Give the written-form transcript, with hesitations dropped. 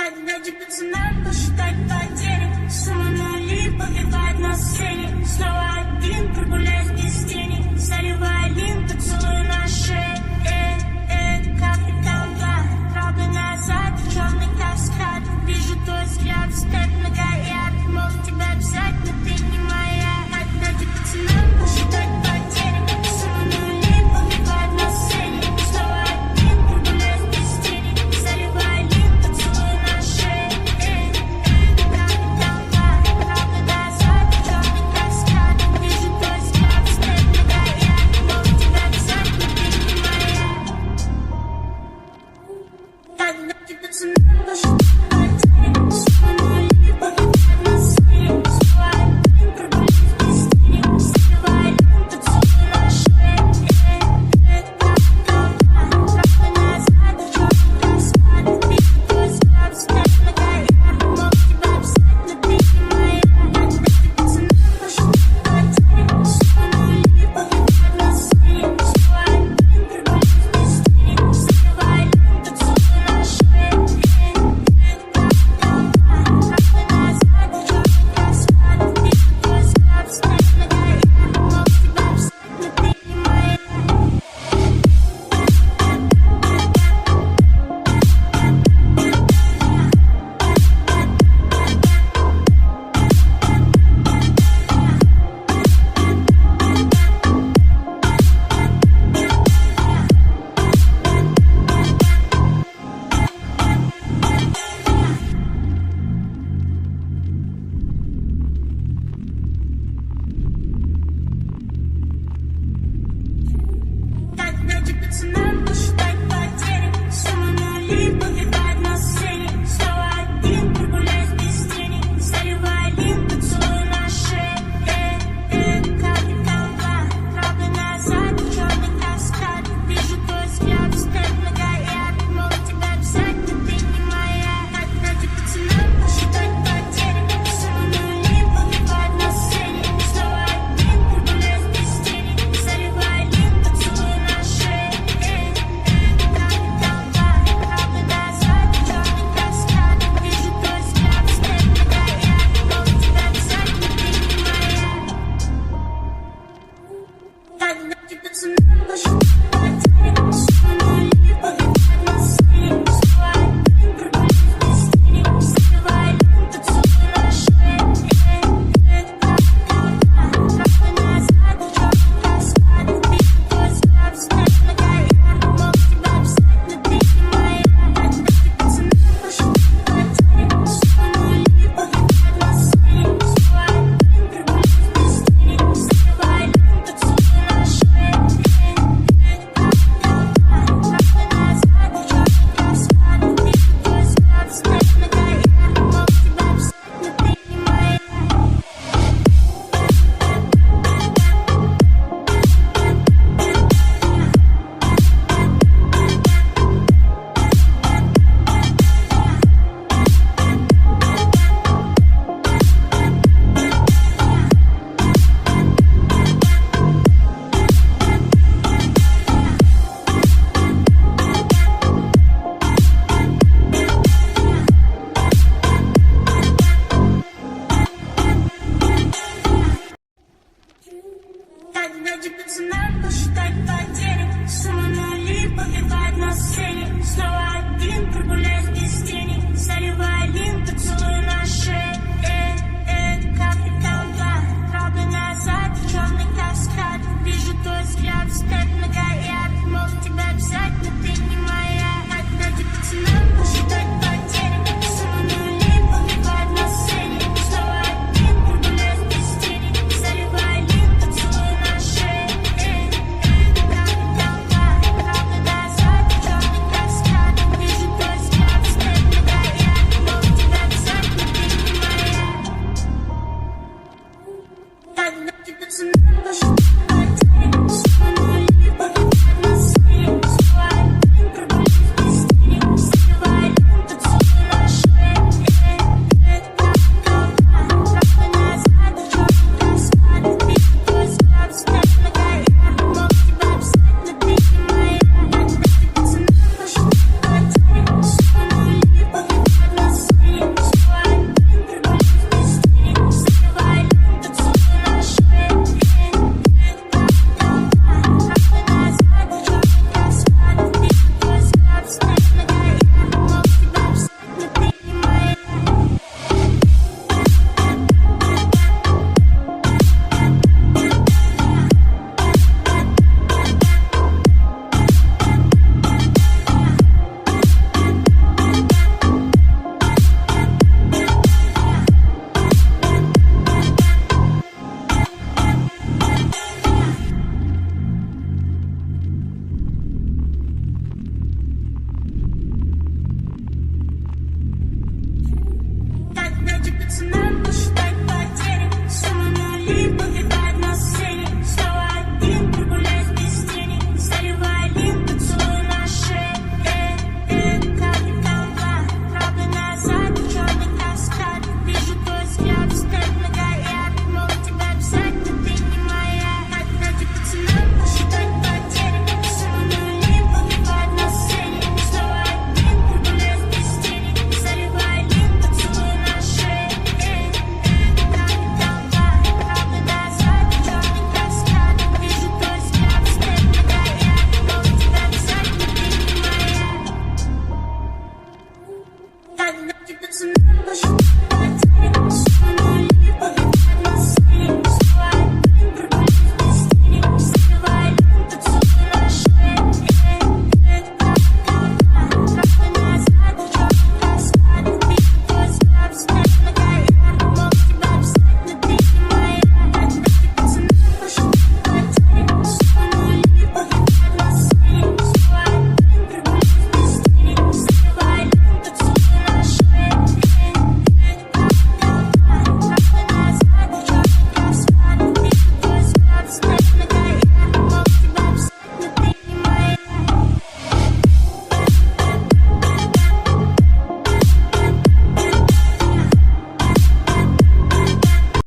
Когда пацанам посчитать потери, сумма нули побивает на сцене. Снова один, прогуляюсь без тени, заливая лин, поцелуй на шее. Капитан 2, правда назад, черный каскад. Вижу твой взгляд, степ многояд. Мог тебя взять, но ты не моя. Когда пацанам посчитать потери, сумма нули побивает на сцене. Снова один, прогуляюсь без тени, заливая лин, поцелуй на шее. Капитан 2, правда назад, черный каскад. Вижу твой взгляд, степ многояд. Мог тебя взять, но ты не моя. Когда пацанам посчитать потери, сумма нули побивает на сцене. Снова один, прогуляюсь без тени, заливая лин, поцелуй на шее. Капитан 2, правда назад, черный каскад. Вижу твой взгляд, степ многояд. Мог тебя взять, но ты не моя. Когда пацанам посчитать потери, сумма нули побивает на сцене. Снова один, прогуляюсь без тени, заливая лин, поцелуй на шее. Капитан 2, правда назад, черный каскад. Вижу твой взгляд, степ многояд. Мог тебя взять, но ты не моя. Когда пацанам посчитать потери, сумма нули побивает на сцене. Снова один, прогуляюсь без тени, заливая лин, поцелуй на шее. Капитан 2, правда назад, черный каскад. Вижу твой взгляд, степ многояд. Мог тебя взять, но ты не моя. Когда пацанам посчитать потери, сумма нули побивает на сцене. Снова один, прогуляюсь без тени, заливая лин, поцелуй на шее. Капитан 2, правда назад, черный каскад. Вижу твой взгляд, степ многояд. Мог тебя взять, но ты не моя. Когда пацанам посчитать потери, сумма нули побивает на сцене. Снова один, прогуляюсь без тени, заливая лин, поцелуй на шее. Капитан 2, правда назад, черный каскад. Вижу твой взгляд, степ многояд. Мог тебя взять, но ты не моя. Когда пацанам посчитать потери, сумма нули побивает на сцене. Снова один, прогуляюсь без тени, заливая лин, поцелуй на шее. Капитан 2, правда назад, черный каскад. Вижу твой взгляд, степ многояд. Мог тебя взять, но ты не моя. Когда пацанам посчитать потери, сумма нули побивает на сцене. Снова один, прогуляюсь без тени, заливая лин, поцелуй на шее. Капитан 2, правда назад, черный каскад. Вижу твой взгляд, степ многояд. Мог тебя взять, но ты не моя. Когда пацанам посчитать потери, сумма нули побивает на сцене. Снова один, прогуляюсь без тени, заливая лин, поцелуй на шее. Капитан 2, правда назад, черный каскад. Вижу твой взгляд, степ многояд. Мог тебя взять, но ты не моя. Когда пацанам посчитать